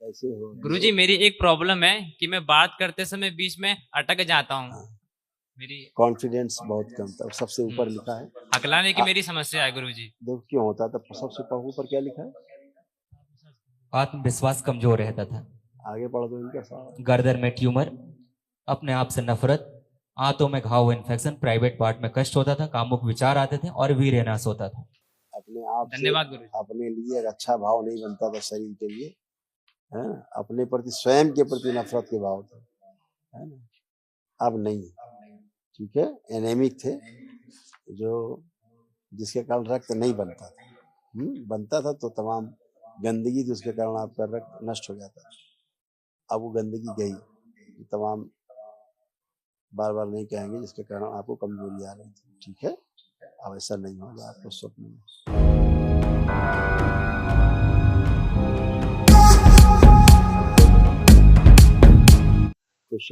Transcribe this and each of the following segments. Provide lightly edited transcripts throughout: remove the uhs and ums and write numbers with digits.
कैसे हो? गुरुजी मेरी एक प्रॉब्लम है कि मैं बात करते समय बीच में अटक जाता हूँ। हाँ, मेरी कॉन्फिडेंस बहुत कम था। सबसे ऊपर लिखा है हकलाने की मेरी समस्या है गुरुजी। देखो क्यों होता था। सबसे ऊपर क्या लिखा है? आत्मविश्वास कमजोर रहता था, आगे पढ़ दो इनका सारा। गर्दन में ट्यूमर, अपने आप से नफरत, आंतों में घाव, इन्फेक्शन, प्राइवेट पार्ट में कष्ट होता था, कामुक विचार आते थे और वीर्यनाश होता था। अपने आप से धन्यवाद गुरुजी। अपने लिए एक अच्छा भाव नहीं बनता था शरीर के लिए, है ना? अपने प्रति, स्वयं के प्रति नफरत के भाव थे, है ना? अब नहीं, ठीक है। एनेमिक थे, जो जिसके कारण रक्त नहीं बनता था। बनता था तो तमाम गंदगी थी, उसके कारण आपका रक्त नष्ट हो जाता था। अब वो गंदगी गई, तमाम बार बार नहीं कहेंगे, जिसके कारण आपको कमजोरी आ रही थी, ठीक है। अब ऐसा नहीं होगा आपको स्वप्न में। खुश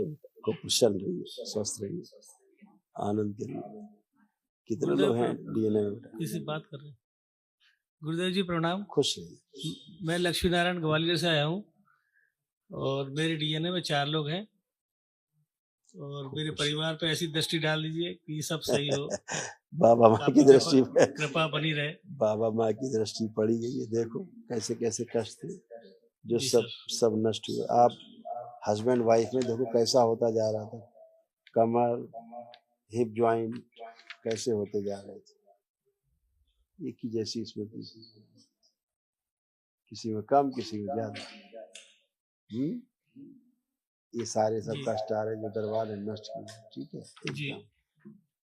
खूब प्रसन्न रहिए, स्वस्थ रहिए, आनंद के लिए। कितने लोग हैं डीएनए में? किसी बात कर रहे हैं? गुरुदेव जी प्रणाम। खुश रहिए। मैं लक्ष्मी नारायण ग्वालियर से आया हूँ और मेरे डीएनए में 4 लोग हैं और मेरे परिवार पे ऐसी दृष्टि डाल दीजिए कि सब सही हो। बाबा माँ की दृष्टि पे कृपा बनी रहे। बाबा माँ की दृष्टि पड़ी गई है। देखो कैसे कैसे कष्ट थे जो सब नष्ट हुए। आप हस्बैंड वाइफ में देखो कैसा होता जा रहा था, कमर, हिप जॉइंट कैसे होते जा रहे थे। एक ही जैसी स्मृति, किसी में कम किसी में ज्यादा। ये सारे सब कष्ट आ रहे जो दरबार ने नष्ट किए, ठीक है जी।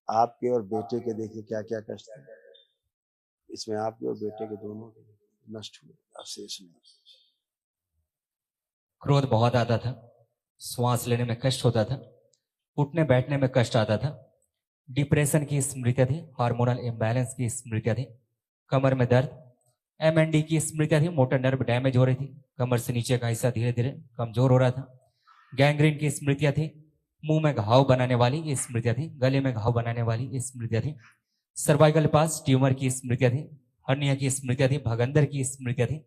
आपके और बेटे के देखिए क्या क्या कष्ट है इसमें। आपके और बेटे के दोनों के नष्ट हुए, अवशेष नहीं। क्रोध बहुत आता था, श्वास लेने में कष्ट होता था, उठने बैठने में कष्ट आता था, डिप्रेशन की स्मृतियां थी, हार्मोनल इम्बैलेंस की स्मृतियां थी, कमर में दर्द, एमएनडी की स्मृतियां थी, मोटर नर्व डैमेज हो रही थी, कमर से नीचे का हिस्सा धीरे धीरे कमजोर हो रहा था, गैंग्रीन की स्मृतियां थी, मुंह में घाव बनाने वाली ये स्मृतियां थी, गले में घाव बनाने वाली ये स्मृतियां थी, सर्वाइकल पास ट्यूमर की स्मृतियां थी, हर्निया की स्मृतियां थी, भगंदर की स्मृतियां थी,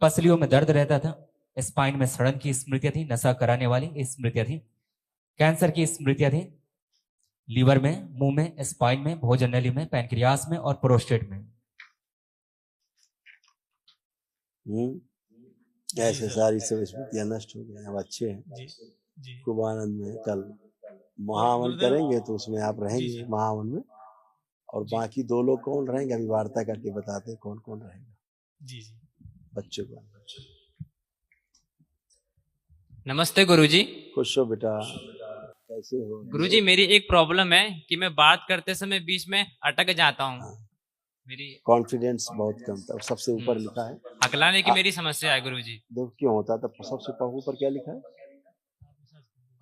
पसलियों में दर्द रहता था, स्पाइन में सड़न की स्मृतियां थी, नशा कराने वाली स्मृतियां थी, कैंसर की स्मृतियां थी, लीवर में, मुंह में, स्पाइन में, भोजन नली में, पैनक्रियास में और प्रोस्टेट में। ऐसे सारी सब स्मृतियां नष्ट हो गई। अब अच्छे हैं, खूब आनंद में। कल महावन करेंगे तो उसमें आप रहेंगे महावन में, और बाकी 2 लोग कौन रहेंगे अभी वार्ता करके बताते कौन कौन रहेगा। जी जी, बच्चों को। नमस्ते गुरुजी। खुश हो बेटा, कैसे हो? गुरुजी मेरी एक प्रॉब्लम है कि मैं बात करते समय बीच में अटक जाता हूँ। मेरी कॉन्फिडेंस बहुत कम था। सबसे ऊपर लिखा है हकलाने की मेरी समस्या है गुरुजी। देखो क्यों होता था। सबसे ऊपर क्या लिखा है?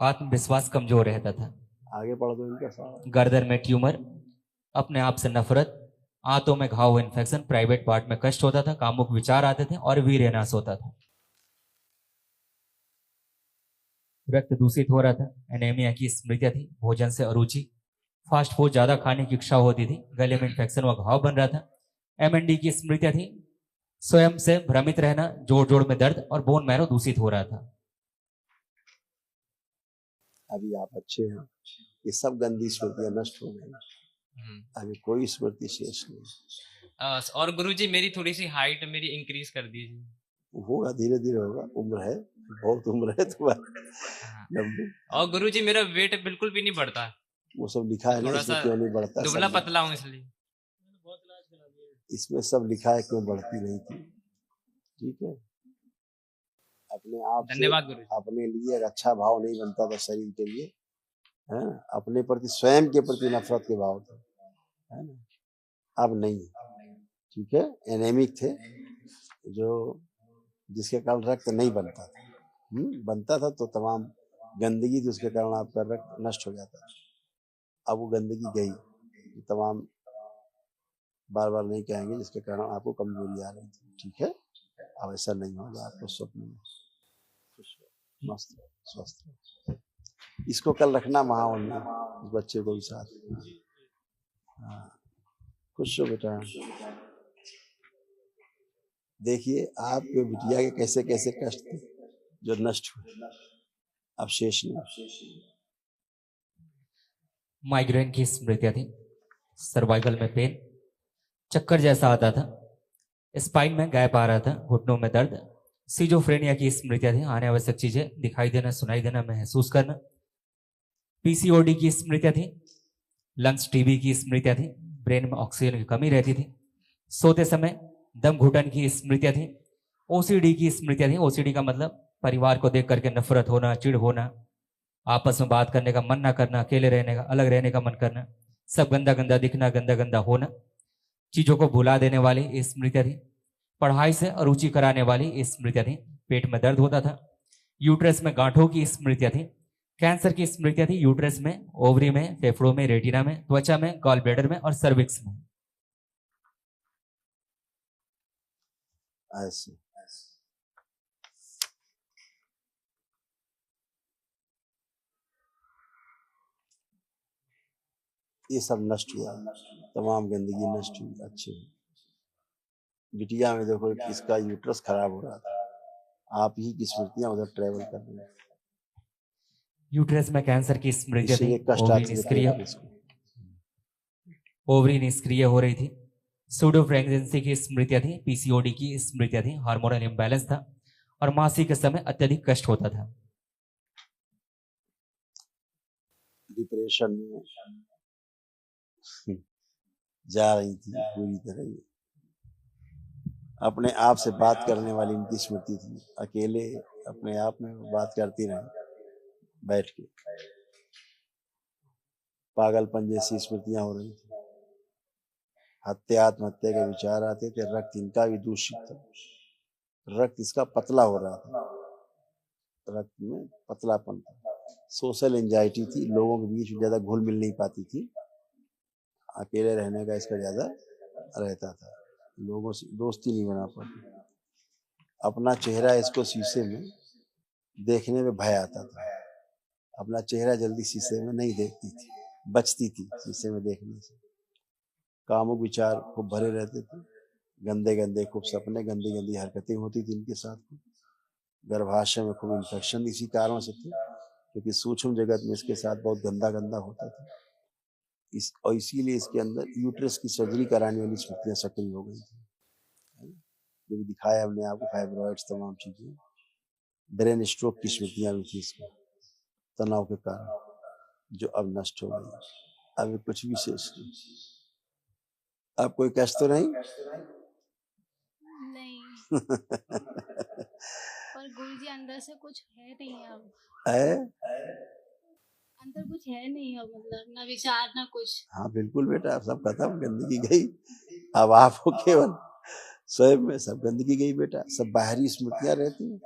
आत्मविश्वास कमजोर रहता था, आगे पढ़ दो इनका सारा। गर्दन में ट्यूमर, अपने आप से नफरत, आंतों में घाव, इन्फेक्शन, प्राइवेट पार्ट में कष्ट होता था, कामुक विचार आते थे और वीर्यनाश होता था, रक्त दूषित हो रहा था, एनीमिया की स्मृतियां थी, भोजन से अरुचि, फास्ट फूड ज्यादा खाने की इच्छा होती थी, गले में इन्फेक्शन व घाव बन रहा था, एमएनडी की स्मृतियां थी, स्वयं से भ्रमित रहना, जोड़ जोड़ में दर्द और बोन मैरो दूषित हो रहा था। अभी आप अच्छे हैं, ये सब गंदी स्मृतियां नष्ट हो गई, अभी कोई स्मृति शेष नहीं। और गुरुजी मेरी थोड़ी सी हाइट मेरी इंक्रीज कर दीजिए। होगा, धीरे धीरे होगा। उम्र है, बहुत उम्र है तुम्हारी। और गुरुजी मेरा वेट बिल्कुल भी नहीं बढ़ता। वो सब लिखा है ना, इसमें क्यों नहीं बढ़ता? दुबला पतला हूँ इसलिए। इसमें सब लिखा है क्यों बढ़ती नहीं थी, ठीक है। अपने आप से, धन्यवाद गुरुजी। अपने लिए एक अच्छा भाव नहीं बनता था शरीर के लिए, है। अपने प्रति, स्वयं के प्रति नफरत के भाव थे, है ना? अब नहीं, ठीक है। एनेमिक थे, जो जिसके कारण रक्त नहीं बनता था। बनता था तो तमाम गंदगी थी, उसके कारण आपका रक्त नष्ट हो जाता था। अब वो गंदगी गई, तमाम बार बार नहीं कहेंगे, जिसके कारण आपको कमजोरी आ रही थी, ठीक है। अब ऐसा नहीं होगा आपको स्वप्न में। मस्त स्वस्थ। इसको कल रखना महावन में, इस बच्चे को भी साथ। हाँ, खुश हो बेटा। देखिए आपके बिटिया के कैसे कैसे कष्ट थे, जो नष्ट हुए, अब शेष नहीं। माइग्रेन की स्मृतियां थी, सर्वाइकल में पेन, चक्कर जैसा आता था, स्पाइन में गैप आ रहा था, घुटनों में दर्द, सिजोफ्रेनिया की स्मृतियां थी, आने आवश्यक चीजें दिखाई देना, सुनाई देना, महसूस करना, पीसीओडी की स्मृतियां थी, लंग्स टीबी की स्मृतियां थी, ब्रेन में ऑक्सीजन की कमी रहती थी, सोते समय दम घुटन की स्मृतियां थी, ओसीडी की स्मृतियां थी। ओसीडी का मतलब परिवार को देख करके नफरत होना, चिढ़ होना, आपस में बात करने का मन ना करना, अकेले रहने का, अलग रहने का मन करना, सब गंदा गंदा दिखना, गंदा गंदा होना, चीजों को भुला देने वाली ये स्मृतियां थी, पढ़ाई से अरुचि कराने वाली ये स्मृतियां थी, पेट में दर्द होता था, यूट्रस में गांठों की स्मृतियां थी, कैंसर की स्मृतियां थी, यूट्रस में, ओवरी में, फेफड़ों में, रेटिना में, त्वचा में, गॉल ब्लैडर में और सर्विक्स में। ऐसे ये सब नष्ट हुआ, तमाम गंदगी नष्ट हुई, अच्छी हुई। बिटिया में देखो किसका यूट्रस खराब हो रहा था, आप ही की स्मृतियां उधर ट्रेवल कर रही हैं, यूट्रस में कैंसर की स्मृतियां थी, इसीलिए कष्ट ओवरी आते थे निष्क्रिय, पेट इसको। ओवरी निष्क्रिय हो रही थी, सूडो प्रेगनेंसी की स्मृतियां थी, पीसीओडी की स्मृतियां थी, हार्मोनल इम्बैलेंस था और मासिक के समय अत्यधिक कष्ट होता था। डिप्रेशन में जा रही थी पूरी तरह ही। अपने आप से बात करने वाली इनकी स्मृति थी, अकेले अपने आप में बात करती रही बैठ के, पागलपन जैसी स्मृतियां हो रही थी, हत्या आत्महत्या के विचार आते थे, रक्त इनका भी दूषित था, रक्त इसका पतला हो रहा था, रक्त में पतलापन था, सोशल एंजाइटी थी, लोगों के बीच ज्यादा घुल मिल नहीं पाती थी, अकेले रहने का इसका ज्यादा रहता था, लोगों से दोस्ती नहीं बना पाती, अपना चेहरा इसको शीशे में देखने में भय आता था, अपना चेहरा जल्दी शीशे में नहीं देखती थी, बचती थी शीशे में देखने से, कामुक विचार खूब भरे रहते थे, गंदे गंदे खूब सपने, गंदी गंदी हरकतें होती थी इनके साथ, गर्भाशय में खूब इन्फेक्शन इसी कारण से थे, क्योंकि सूक्ष्म जगत में इसके साथ बहुत गंदा गंदा होता था, और इसीलिए इसके अंदर यूट्रस की सर्जरी कराने वाली स्मृतियां सक्रिय हो गई थी, जो भी दिखाया हमने आपको, फाइब्रॉइड्स तमाम चीजें, ब्रेन स्ट्रोक की स्मृतियां भी थी इसको, तनाव के कारण, जो अब नष्ट हो गई, अब कुछ भी शेष नहीं। अब कोई कष्ट तो नहीं? नहीं। पर गुरुजी अंदर से कुछ है नहीं अब, है? अंदर कुछ है नहीं अब, मतलब ना विचार ना कुछ। हाँ बिल्कुल बेटा, अब सब खत्म, गंदगी गई, अब आप हो केवल स्वयं में, सब गंदगी गई बेटा, सब बाहरी स्मृतियां रहती हैं,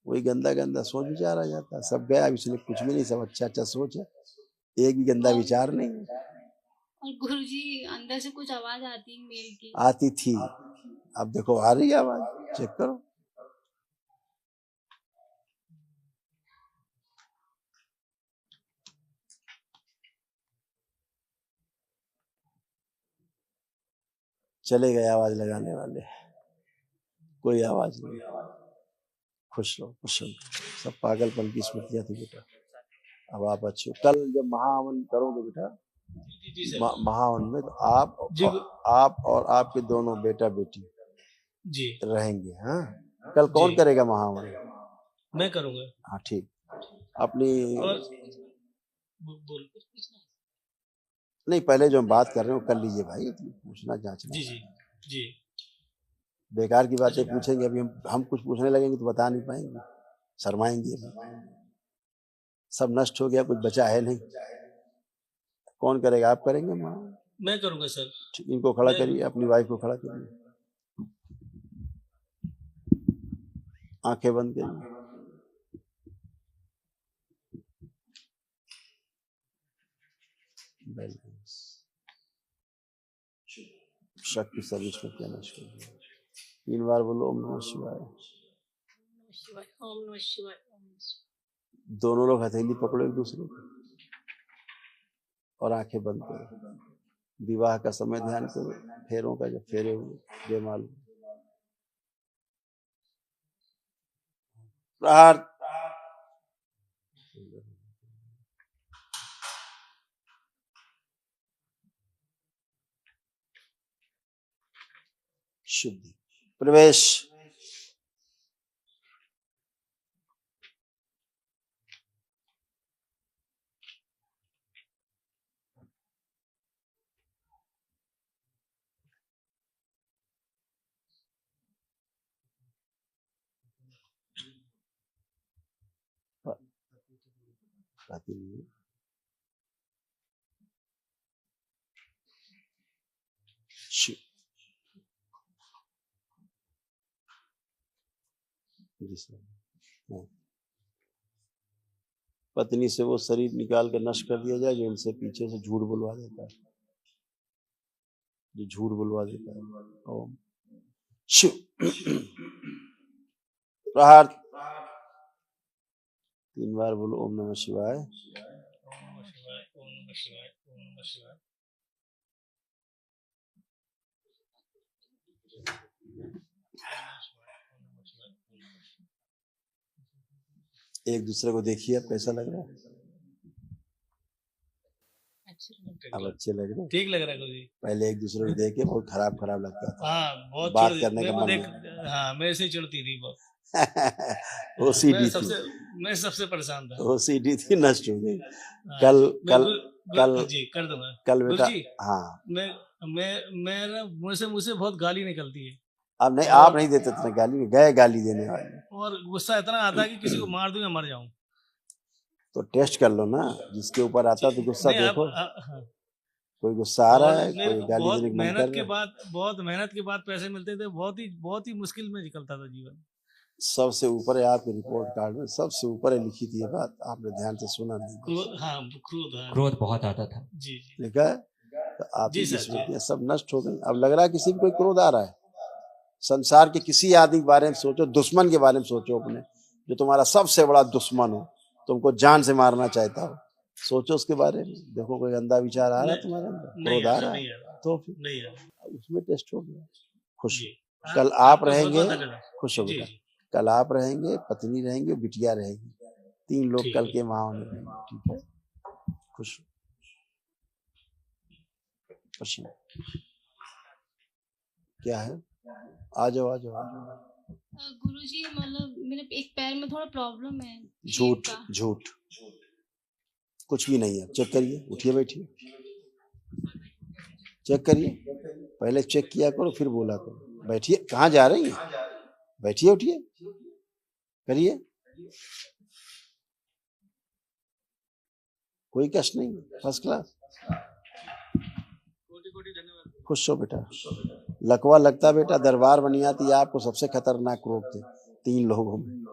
वही गंदा गंदा सोच विचार आ जाता है, सब गया, इसलिए कुछ भी नहीं, सब अच्छा अच्छा सोच है, एक भी गंदा विचार नहीं है। और गुरुजी अंदर से कुछ आवाज आती है मेल की, आती थी, अब देखो आ रही है आवाज, चेक करो। चले गए आवाज लगाने वाले, कोई आवाज नहीं, खुश रहो, खुश रहो, सब पागलपन की स्मृतियां थी बेटा, अब आप अच्छे। कल जब महाहवन करोगे बेटा, महाहवन में तो आप और आपके दोनों बेटा बेटी जी रहेंगे। हाँ, कल कौन करेगा महाहवन? मैं करूंगा। हाँ ठीक, अपनी बोल नहीं, पहले जो हम बात कर रहे हो कर लीजिए भाई, पूछना जांचना। जी जी जी, बेकार की बातें पूछेंगे, अभी हम कुछ पूछने लगेंगे तो बता नहीं पाएंगे, शर्माएंगे, सब नष्ट हो गया, कुछ बचा है नहीं। कौन करेगा? आप करेंगे? मैं करूंगा सर। इनको खड़ा करिए, अपनी वाइफ को खड़ा करिए, आंखें बंद करिए, शक्ति सर्विस में क्या नष्ट कर दिया। 3 बार बोलो ओम नमः शिवाय। ओम नमः शिवाय। दोनों लोग हथेली पकड़ो एक दूसरे को और आंखें बंद करो, विवाह का समय ध्यान करो, फेरों का जब फेरे हुए बेमाल, प्रहार। शुद्धि। प्रवेश। पत्नी से वो शरीर निकाल कर नष्ट कर दिया जाए जो इनसे पीछे से झूठ बुलवा देता है, जो झूठ बुलवा देता है। ओम शिव। प्रहार। 3 बार बोलो ओम नमः शिवाय। ओम नमः शिवाय, ओम नमः शिवाय, ओम नमः शिवाय। एक दूसरे को देखिए, अब कैसा लग रहा है? अब अच्छे लग रहे हैं। ठीक लग रहा है गुरुजी। पहले एक दूसरे को देख के बहुत खराब खराब लगता था। हाँ, बहुत बात चिढ़- करने का मेरे को मन देख, हाँ, मेरे से चिढ़ती थी बहुत। ओसीडी थी, मैं सबसे परेशान था। ओसीडी थी, नष्ट हो गई। हाँ, कल मैं कल गुरु- कल जी कर दूंगा। कल बेटा, गुरुजी, हाँ मैं ना मुझसे बहुत गाली निकलती है अब नहीं, आप नहीं देते थे गाली, गए गाली देने वाले। और गुस्सा इतना आता है कि किसी को मार दूं या मर जाऊं। तो टेस्ट कर लो ना, जिसके ऊपर आता तो गुस्सा नहीं, देखो, हाँ। कोई गुस्सा आ रहा है, मेरे कोई को गाली बहुत देने का मन मेहनत कर के रहा है। बाद बहुत मेहनत के बाद पैसे मिलते थे, बहुत ही मुश्किल में निकलता था जीवन। सबसे ऊपर है आपके रिपोर्ट कार्ड में, सबसे ऊपर है लिखी थी ये बात, आपने ध्यान से सुना नहीं। क्रोध, हाँ, क्रोध, हाँ। क्रोध बहुत आता था। जी जी लिखा है तो आप जी की सर, जी। स्मृतियां सब नष्ट हो गई। अब लग रहा है किसी भी कोई क्रोध आ रहा है। संसार के किसी आदमी के बारे में सोचो, दुश्मन के बारे में सोचो अपने, जो तुम्हारा सबसे बड़ा दुश्मन हो, तुमको जान से मारना चाहता हो, सोचो उसके बारे में। देखो कोई गंदा विचार आ रहा है तुम्हारे अंदर, नहीं क्रोध आ आ रहा नहीं है, आ रहा, तो फिर नहीं आ रहा। उसमें टेस्ट हो गया। खुश जी। हो। कल आप आपका बहुत रहेंगे, बहुत धन्यवाद। खुश हो जी बेटा। जी कल आप रहेंगे, पत्नी रहेंगे, बिटिया रहेगी, 3 लोग ठीक कल है। के वहां होने रहेंगे। ठीक है, खुश हो। खुश हो। क्या है? आ जाओ आ जाओ आ जाओ। गुरुजी मतलब मेरे एक पैर में थोड़ा प्रॉब्लम है। झूठ का। झूठ, कुछ भी नहीं है। चेक करिए, उठिए बैठिए, चेक करिए, पहले चेक किया करो फिर बोला करो। बैठिए, कहाँ जा रही हैं? बैठिए, उठिए, करिए, कोई कष्ट नहीं, फर्स्ट क्लास। कोटि धन्यवाद। खुश हो बेटा। लकवा लगता बेटा, दरबार बनियाती आपको सबसे खतरनाक रोग थे 3 लोगों में।